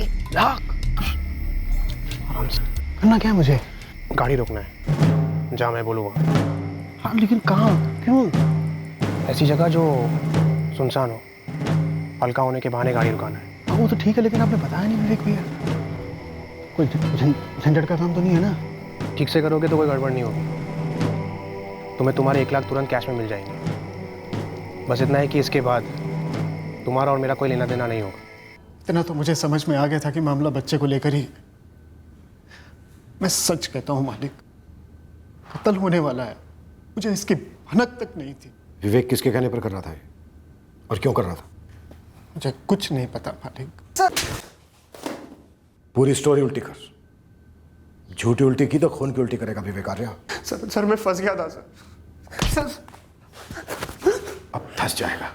1 लाख? आराम से। करना क्या है मुझे? गाड़ी रोकना है जहाँ मैं बोलूँगा। हाँ, लेकिन कहाँ, क्यों? ऐसी जगह जो सुनसान हो, हल्का होने के बहाने गाड़ी रुकाना है। हाँ, वो तो ठीक है, लेकिन आपने बताया नहीं विवेक भैया। कोई झंझट का काम तो नहीं है ना? ठीक से करोगे तो कोई गड़बड़ नहीं होगी। तुम्हें तुम्हारे 1 लाख तुरंत कैश में मिल जाएंगे। बस इतना है कि इसके बाद तुम्हारा और मेरा कोई लेना देना नहीं होगा। इतना तो मुझे समझ में आ गया था कि मामला बच्चे को लेकर ही। मैं सच कहता हूँ मालिक, कत्ल होने वाला है। मुझे इसकी भनक तक नहीं थी। विवेक किसके कहने पर कर रहा था ये? और क्यों कर रहा था? मुझे कुछ नहीं पता मालिक। पूरी स्टोरी उल्टी कर। झूठी उल्टी की तो खून की उल्टी करेगा विवेक आर्या। सर मैं फंस गया था सर। अब फंस जाएगा,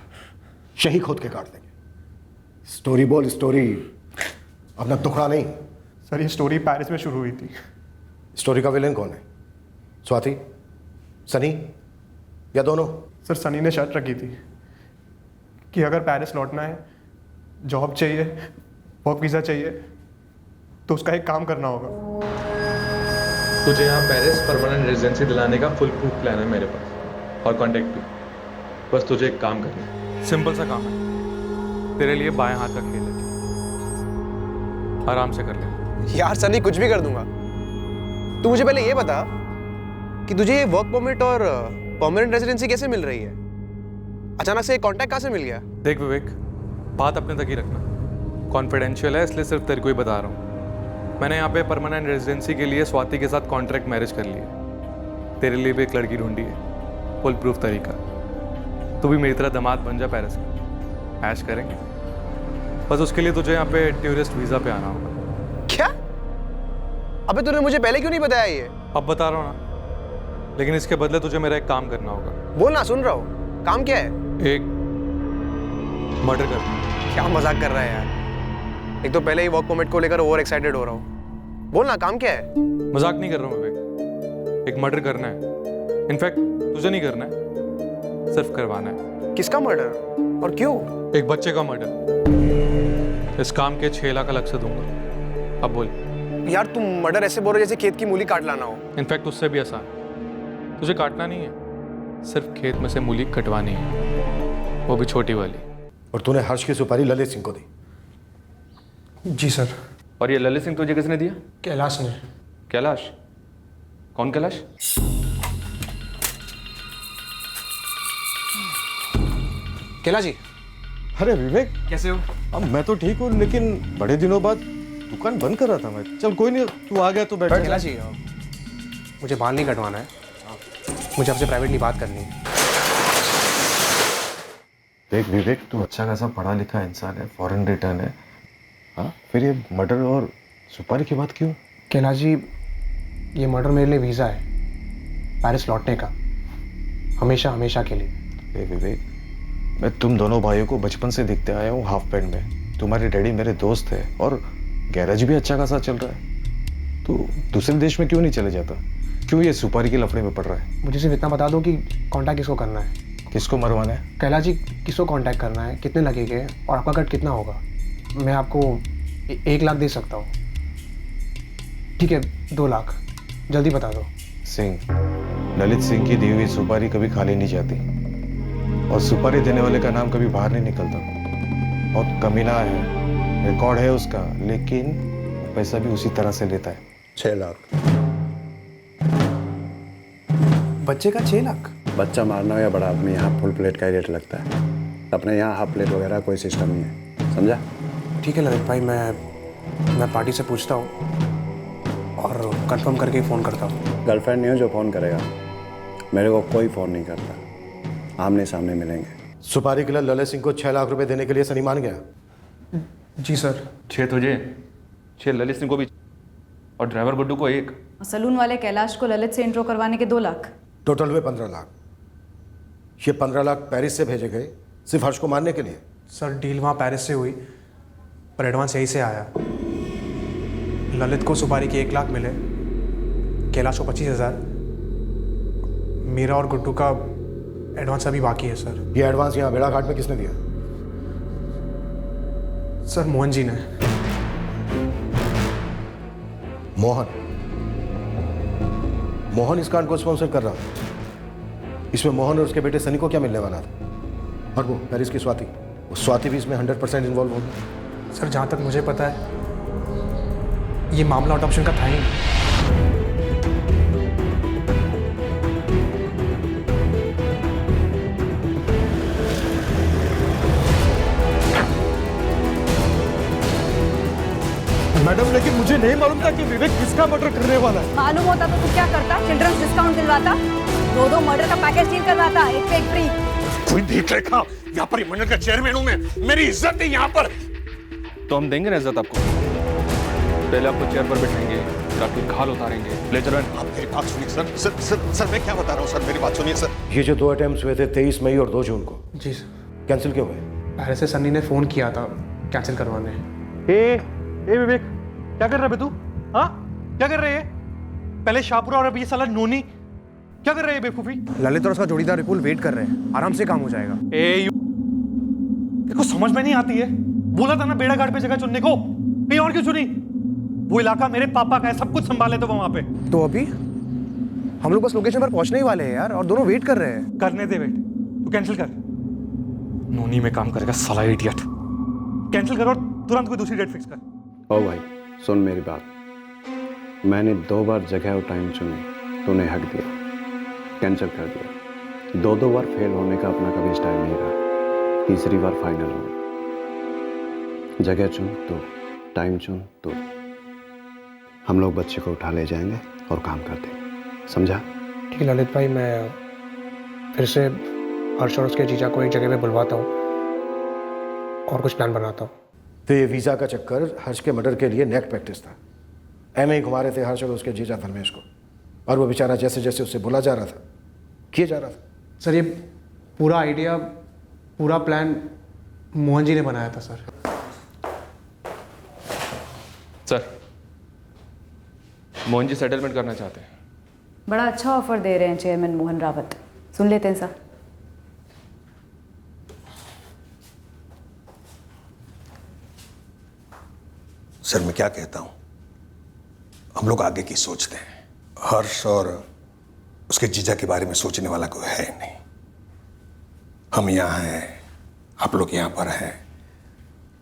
शही खोद के काट देंगे। स्टोरी बोल, स्टोरी, अपना टुकड़ा नहीं। सर ये स्टोरी पेरिस में शुरू हुई थी। स्टोरी का विलेन कौन है? स्वाति, सनी या दोनों? सर सनी ने शर्त रखी थी कि अगर पेरिस लौटना है, जॉब चाहिए, वर्क वीज़ा चाहिए, तो उसका एक काम करना होगा। तुझे यहाँ पेरिस परमानेंट रेजिडेंसी दिलाने का फुल प्रूफ प्लान है मेरे पास, और कॉन्टैक्ट भी। बस तुझे एक काम करना है। सिंपल सा काम है, तेरे लिए बाएं हाथ का खेल है, आराम से कर ले। यार सनी, कुछ भी कर दूंगा। तू मुझे पहले ये बता कि तुझे ये वर्क परमिट और परमानेंट रेजिडेंसी कैसे मिल रही है? अचानक से कॉन्टैक्ट कहाँ से मिल गया? देख विवेक, बात अपने तक ही रखना, कॉन्फिडेंशियल है, इसलिए सिर्फ तेरे को ही बता रहा हूँ। मैंने यहाँ पे परमानेंट रेजिडेंसी के लिए स्वाति के साथ कॉन्ट्रैक्ट मैरिज कर लिया। तेरे लिए भी एक लड़की ढूंढी है, फुल प्रूफ तरीका। तू भी मेरी तरह दामाद बन जा पेरिस में, ऐश करेंगे। बस उसके लिए तुझे यहाँ पे टूरिस्ट वीज़ा पे आना होगा। क्या? अबे तूने मुझे पहले क्यों नहीं बताया ये? अब बता रहा हूँ ना, लेकिन इसके बदले तुझे मेरा एक काम करना होगा। बोलना, सुन रहा हूँ। काम क्या है? एक मर्डर करना। क्या मजाक कर रहा है यार? एक तो पहले ही वर्क परमिट को लेकर ओवर एक्साइटेड हो रहा हूँ। बोलना, काम क्या है? मजाक नहीं कर रहा हूँ विवेक, एक मर्डर करना है। इनफैक्ट तुझे नहीं करना है, सिर्फ करवाना है। किसका मर्डर और क्यों? एक बच्चे का मर्डर। इस काम के 6 लाख अलग से दूंगा। अब बोल। यार तुम मर्डर ऐसे बोल रहे जैसे खेत की मूली काट लाना हो। इनफैक्ट उससे भी आसान, तुझे काटना नहीं है, सिर्फ खेत में से मूली कटवानी है, वो भी छोटी वाली। और तूने हर्ष की सुपारी ललित सिंह को दी? जी सर। और ये ललित सिंह तुझे किसने दिया? कैलाश ने। कैलाश? कौन कैलाश? कैलाश जी, अरे विवेक, कैसे हो? अब मैं तो ठीक हूँ, लेकिन बड़े दिनों बाद दुकान बंद कर रहा था मैं। चल कोई नहीं, तू आ गया तो बैठ। खेला चाहिए, मुझे बाल नहीं कटवाना है, मुझे आपसे प्राइवेटली बात करनी है। देख विवेक, तू अच्छा खासा पढ़ा लिखा इंसान है, फॉरेन रिटर्न है, हाँ, फिर ये मर्डर और सुपारी की बात क्यों? कैलाश जी, ये मर्डर मेरे लिए वीज़ा है पेरिस लौटने का, हमेशा हमेशा के लिए। विवेक, मैं तुम दोनों भाइयों को बचपन से देखते आया हूँ हाफ पैंट में। तुम्हारे डैडी मेरे दोस्त है और गैरेज भी अच्छा खासा चल रहा है। तो दूसरे देश में क्यों नहीं चले जाता? क्यों ये सुपारी के लफड़े में पड़ रहा है? मुझे सिर्फ इतना बता दो कि कांटेक्ट किसको करना है। किसको मरवाना है? कैलाश जी, किसको कांटेक्ट करना है, कितने लगेंगे और आपका कट कितना होगा? मैं आपको 1 लाख दे सकता हूँ। ठीक है, 2 लाख, जल्दी बता दो। सिंह, ललित सिंह की दी हुई सुपारी कभी खाली नहीं जाती और सुपारी देने वाले का नाम कभी बाहर नहीं निकलता। बहुत कमीना है, रिकॉर्ड है उसका, लेकिन पैसा भी उसी तरह से लेता है। 6 लाख। बच्चे का 6 लाख? बच्चा मारना हो या बड़ा आदमी, यहाँ फुल प्लेट का ही रेट लगता है। अपने यहाँ हाफ प्लेट वगैरह कोई सिस्टम नहीं है, समझा? ठीक है ललित भाई, मैं पार्टी से पूछता हूँ और कंफर्म करके फ़ोन करता हूँ। गर्लफ्रेंड नहीं हो जो फ़ोन करेगा, मेरे को कोई फ़ोन नहीं करता, आमने सामने मिलेंगे। सुपारी किलर ललित सिंह को 6 लाख रुपए देने के लिए सनी मान गया। जी सर। 6 तुझे, 6 ललित सिंह को भी और ड्राइवर गुड्डू को 1। सलून वाले कैलाश को ललित से इंट्रो करवाने के 2 लाख। टोटल हुए 15 लाख। ये 15 लाख पेरिस से भेजे गए सिर्फ हर्ष को मारने के लिए। सर, डील वहाँ पेरिस से हुई पर एडवांस यहीं से आया। ललित को सुपारी के 1 लाख मिले, कैलाश को 25,000, मेरा और गुड्डू का एडवांस अभी बाकी है सर। ये एडवांस यहाँ बेड़ाघाट में किसने दिया? सर, मोहन जी ने। मोहन इस कांड को स्पॉन्सर कर रहा था। इसमें मोहन और उसके बेटे सनी को क्या मिलने वाला था? और वो पेरिस की स्वाति, वो स्वाति भी इसमें 100% इन्वॉल्व होगी। सर, जहाँ तक मुझे पता है ये मामला अडॉप्शन का था ही नहीं। मैडम, लेकिन मुझे नहीं मालूम था कि विवेक किसका मर्डर करने वाला है। मालूम होता तो तू क्या करता? चिल्ड्रंस डिस्काउंट दिलवाता, 2 मर्डर का पैकेज डील करवाता, 1 पे 1 फ्री। कोई देख रेखा, यहाँ पर मंडल का चेयरमैन हूँ मैं, मेरी इज्जत है यहाँ पर। तो हम देंगे ना इज्जत आपको। पहले आपको चेयर पर बैठाएंगे, फिर आपकी खाल उतारेंगे। ले चलो। आप मेरी बात सुनिए सर। सर मैं क्या बता रहा हूँ सर, मेरी बात सुनिए सर। ये जो 2 अटेम्प्ट्स हुए थे 23 मई और 2 जून को, जी सर, कैंसिल क्यों हुए? पेरिस से सनी ने फ़ोन किया था कैंसिल करवाने। ए विवेक, क्या कर रहे बे तू? हाँ, क्या कर रहे है? पहले शाहपुरा और अब ये साला नोनी, क्या कर रहे हैं बेवकूफी? ललित और उसका जोड़ीदार विपुल वेट कर रहे हैं, आराम से काम हो जाएगा। देखो समझ में नहीं आती है, बोला था ना बेड़ा घाट पे जगह चुनने को, कहीं और क्यों चुनी? वो इलाका मेरे पापा का है, सब कुछ संभाले तो वहां पे। तो अभी हम लोग बस लोकेशन पर पहुंचने ही वाले हैं यार, और दोनों वेट कर रहे हैं। करने दे वेट, तू कैंसिल कर। नोनी में काम करेगा साला इडियट। कैंसिल करो और तुरंत कोई दूसरी डेट फिक्स कर। ओ भाई सुन मेरी बात, मैंने 2 बार जगह और टाइम चुनी, तूने हक दिया, कैंसिल कर दिया। 2 बार फेल होने का अपना कभी स्टाइल नहीं रहा, तीसरी बार फाइनल होगा। जगह चुन तो, टाइम चुन तो, हम लोग बच्चे को उठा ले जाएंगे और काम कर देंगे, समझा? ठीक है ललित भाई, मैं फिर से हर्ष और उसके जीजा को एक जगह पे बुलवाता हूँ और कुछ प्लान बनाता हूँ। तो ये वीज़ा का चक्कर हर्ष के मर्डर के लिए नेट प्रैक्टिस था। एम ही घुमा रहे थे हर्ष और उसके जीजा धर्मेश को, और वो बेचारा जैसे जैसे उससे बोला जा रहा था किए जा रहा था। सर, ये पूरा आइडिया, पूरा प्लान मोहन जी ने बनाया था sir. Sir, Mohan ji settlement करना चाहते हैं। बड़ा अच्छा ऑफर दे रहे हैं चेयरमैन मोहन रावत, सुन लेते हैं सर। सर मैं क्या कहता हूं, हम लोग आगे की सोचते हैं। हर्ष और उसके जीजा के बारे में सोचने वाला कोई है नहीं। हम यहाँ हैं, आप लोग यहाँ पर हैं,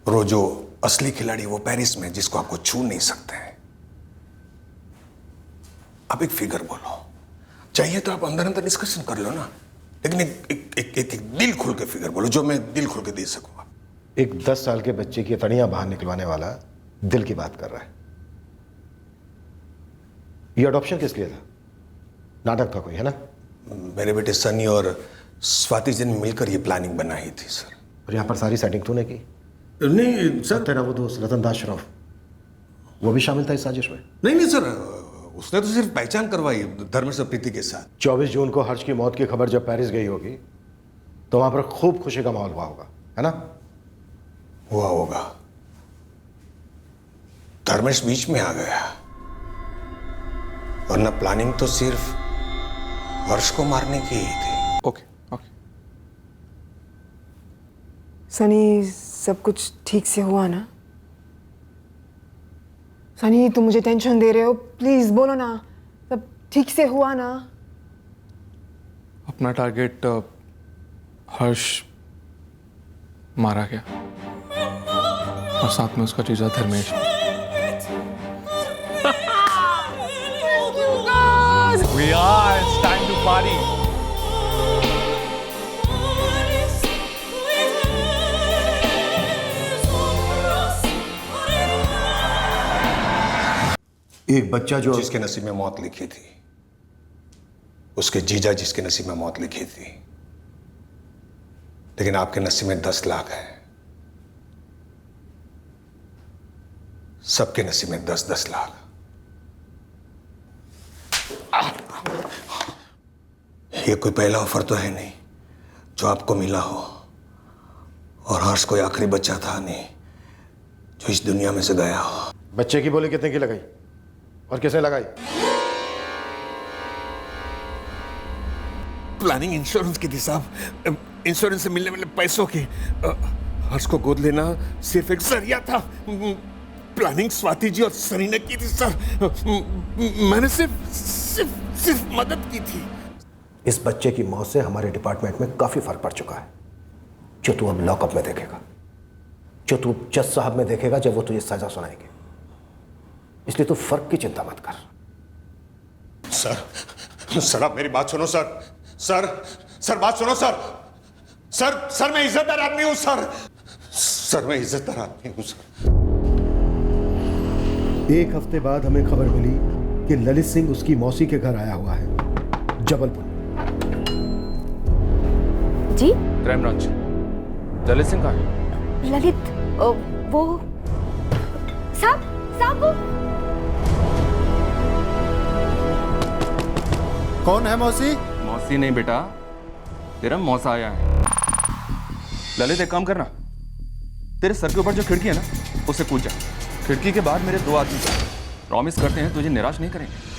और वो जो असली खिलाड़ी वो पेरिस में, जिसको आपको छू नहीं सकते हैं। आप एक फिगर बोलो, चाहिए तो आप अंदर डिस्कशन कर लो ना, लेकिन एक दिल खोल के फिगर बोलो, जो मैं दिल खोल के दे सकूंगा। एक 10 साल के बच्चे की तड़ियां बाहर निकलवाने वाला दिल की बात कर रहा है। ये अडॉप्शन किस लिए था? नाटक था कोई, है ना? मेरे बेटे सनी और स्वाति जी ने मिलकर ये प्लानिंग बनाई थी सर। और यहाँ पर सारी सेटिंग तूने की? नहीं सर। तेरा वो दोस्त रतन दास श्रॉफ, वो भी शामिल था इस साजिश में? नहीं सर, उसने तो सिर्फ पहचान करवाई धर्मेश और प्रीति के साथ। 24 जून को हर्ष की मौत की खबर जब पेरिस गई होगी तो वहां पर खूब खुशी का माहौल हुआ होगा, है ना? हुआ होगा। धर्मेश बीच में आ गया, वरना प्लानिंग तो सिर्फ हर्ष को मारने की ही थी। Okay okay. सनी, सब कुछ ठीक से हुआ ना? सनी, तुम मुझे टेंशन दे रहे हो, प्लीज बोलो ना, सब ठीक से हुआ ना? अपना टारगेट हर्ष मारा गया और साथ में उसका जीजा Dharmesh. We are. It's time to party. एक बच्चा जो जिसके नसीब में मौत लिखी थी, उसके जीजा जिसके नसीब में मौत लिखी थी, लेकिन आपके नसीब में 10 लाख है। सबके नसीब में 10-10 लाख। ये कोई पहला ऑफर तो है नहीं जो आपको मिला हो, और हर्ष कोई आखिरी बच्चा था नहीं जो इस दुनिया में से गया हो। बच्चे की बोली कितने की लगाई और किसने लगाई? प्लानिंग इंश्योरेंस की थी साहब। इंश्योरेंस से मिलने वाले पैसों की। हर्ष को गोद लेना सिर्फ एक जरिया था। प्लानिंग स्वाति जी और सनी ने की थी सर। मैंने सिर्फ मदद की थी। इस बच्चे की मौत से हमारे डिपार्टमेंट में काफी फर्क पड़ चुका है, जो तू अब लॉकअप में देखेगा, जो तू जज साहब में देखेगा जब वो तुझे सजा सुनाएंगे। इसलिए तू फर्क की चिंता मत कर। सर आप मेरी बात सुनो सर। सर बात सुनो सर मैं इज्जतदार आदमी हूं सर मैं इज्जतदार आदमी हूं सर। एक हफ्ते बाद हमें खबर मिली कि ललित सिंह उसकी मौसी के घर आया हुआ है, जबलपुर। जी? Crime branch. ललित सिंह कहाँ है? ललित वो साहब वो कौन है मौसी? मौसी नहीं बेटा, तेरा मौसा आया है। ललित एक काम करना, तेरे सर के ऊपर जो खिड़की है ना, उसे कूद जा। खिड़की के बाहर मेरे 2 आदमी प्रॉमिस करते हैं तुझे निराश नहीं करेंगे।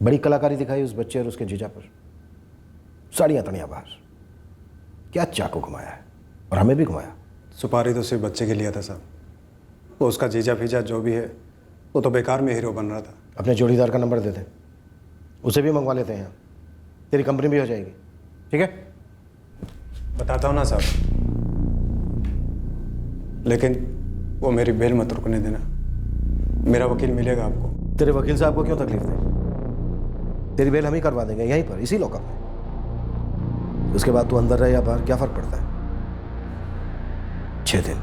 बड़ी कलाकारी दिखाई उस बच्चे और उसके जीजा पर। साड़ियां तड़ियां बाहर, क्या चाकू घुमाया है, और हमें भी घुमाया। सुपारी तो सिर्फ बच्चे के लिए था साहब। वो उसका जीजा फीजा जो भी है वो तो बेकार में हीरो बन रहा था। अपने जोड़ीदार का नंबर दे दे, उसे भी मंगवा लेते हैं, तेरी कंपनी भी हो जाएगी। ठीक है? बताता हूँ ना साहब, लेकिन वो मेरी बेल मत रुकने देना। मेरा वकील मिलेगा आपको। तेरे वकील साहब को क्यों तकलीफ दे? तेरी बेल हम ही करवा देंगे यहीं पर, इसी लॉकअप में। उसके बाद तू अंदर रहे या बाहर, क्या फर्क पड़ता है? 6 दिन,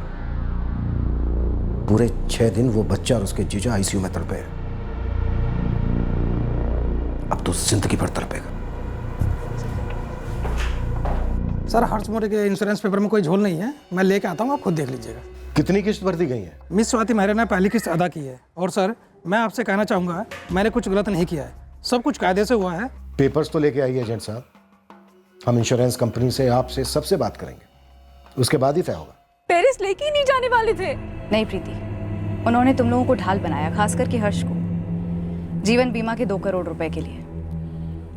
पूरे 6 दिन वो बच्चा और उसके जीजा आईसीयू में तड़पे हैं। अब तो जिंदगी भर तड़पेगा। सर हर्ष मोरे के इंश्योरेंस पेपर में कोई झोल नहीं है, मैं लेके आता हूँ, आप खुद देख लीजिएगा। कितनी किस्त भर दी गई है? मिस स्वाति मेहरा ने पहली किस्त अदा की है। और सर मैं आपसे कहना चाहूँगा, मैंने कुछ गलत नहीं किया है, सब कुछ कायदे से हुआ है। पेपर्स तो लेके आइए एजेंट साहब, हम इंश्योरेंस कंपनी से आपसे सबसे बात करेंगे, उसके बाद ही तय होगा। पेरिस लेके ही नहीं जाने वाले थे। नहीं प्रीति, उन्होंने तुम लोगों को ढाल बनाया, खास करके हर्ष को, जीवन बीमा के 2 करोड़ रुपए के लिए।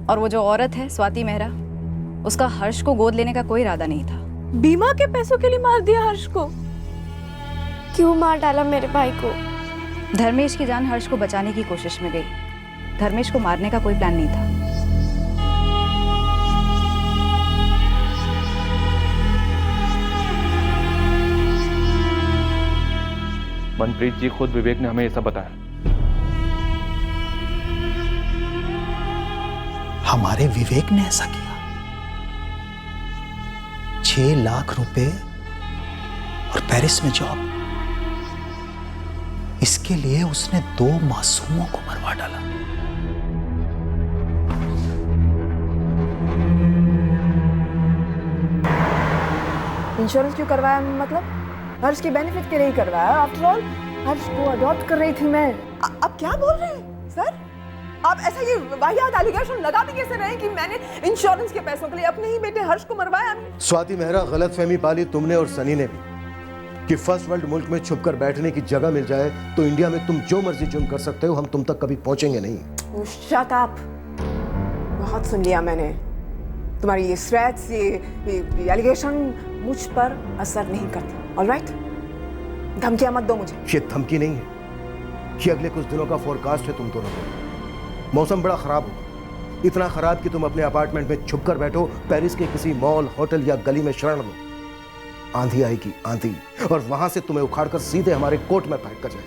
और वो जो औरत है स्वाति मेहरा, उसका हर्ष को गोद लेने का कोई इरादा नहीं था। बीमा के पैसों के लिए मार दिया हर्ष को? क्यों मार डाला मेरे भाई को? धर्मेश की जान हर्ष को बचाने की कोशिश में गई, धर्मेश को मारने का कोई प्लान नहीं था। मनप्रीत जी, खुद विवेक ने हमें ये सब बताया। हमारे विवेक ने ऐसा किया? 6 लाख रुपए और पेरिस में जॉब, इसके लिए उसने 2 मासूमों को मरवा डाला। इंश्योरेंस क्यों करवाया? मतलब हर्ष के बेनिफिट के लिए करवाया। आफ्टर ऑल हर्ष को अडॉप्ट कर रही थी मैं। अब क्या बोल रहे हैं सर? आप ऐसा ये वाहियात एलिगेशन लगा भी कैसे रहे कि मैंने इंश्योरेंस के पैसों के लिए अपने ही बेटे हर्ष को मरवाया? स्वाति मेहरा, गलतफहमी पाली तुमने और सनी ने भी कि फर्स्ट वर्ल्ड मुल्क में छुपकर बैठने की जगह मिल जाए तो इंडिया में तुम जो मर्जी जुर्म कर सकते हो, हम तुम तक कभी पहुंचेंगे नहीं। शट अप, बहुत सुन लिया मैंने। तुम्हारी ये थ्रेट्स, ये एलिगेशन मुझ पर असर नहीं करती। ऑलराइट, धमकियां मत दो मुझे। ये धमकी नहीं है, ये अगले कुछ दिनों का फोरकास्ट है तुम दोनों को। मौसम बड़ा खराब होगा, इतना खराब कि तुम अपने अपार्टमेंट में छुपकर बैठो, पेरिस के किसी मॉल, होटल या गली में शरण लो। आंधी आएगी, आंधी, और वहां से तुम्हें उखाड़कर सीधे हमारे कोर्ट में फेंक कर जाए।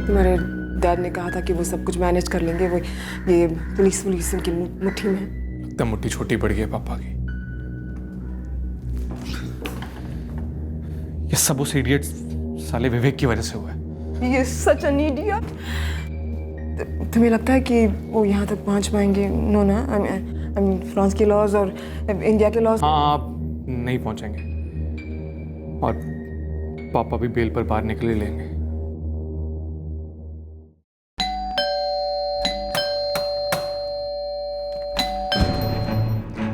तुम्हारे डैड ने कहा था कि वो सब कुछ मैनेज कर लेंगे। वो ये पुलिस उनकी मुट्ठी में है। एकदम मुट्ठी छोटी पड़ गई है पापा की। ये सब उस इडियट साले विवेक की वजह से हुआ है। ये सच एन इडियट। तुम्हें लगता है कि वो यहाँ तक पहुँच पाएंगे? नो ना, आई मीन फ्रांस के लॉज और इंडिया के लॉज। हाँ, आप नहीं पहुंचेंगे और पापा भी बेल पर बाहर निकल ही लेंगे।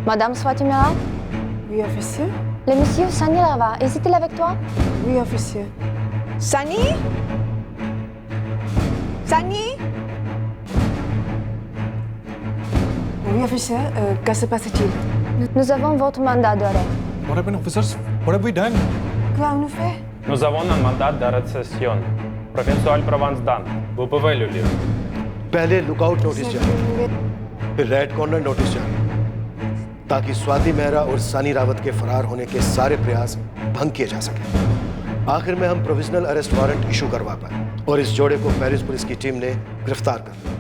Madame Swati Mehra? Oui, officier. Le monsieur Sunny là-bas, est-il avec toi? Oui, officier. Sunny? Sunny? Oui, officier. Que se passe-t-il? Nous avons votre mandat d'arrêt. What happened, officers? What have we done? Quoi on nous fait? Nous avons un mandat d'arrestation. Provincial Provence Dan. Vous pouvez le lire. पहले lookout notice जारी, फिर red corner notice जारी, ताकि स्वाति मेहरा और सनी रावत के फरार होने के सारे प्रयास भंग किए जा सके। आखिर में हम प्रोविजनल अरेस्ट वारंट इशू करवा पाए और इस जोड़े को पेरिस पुलिस की टीम ने गिरफ्तार कर लिया।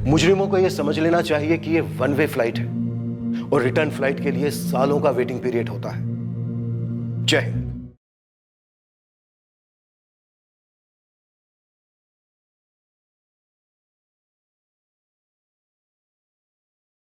मुजरिमों को यह समझ लेना चाहिए कि यह 1 वे फ्लाइट है और रिटर्न फ्लाइट के लिए सालों का वेटिंग पीरियड होता है। जय हिंद।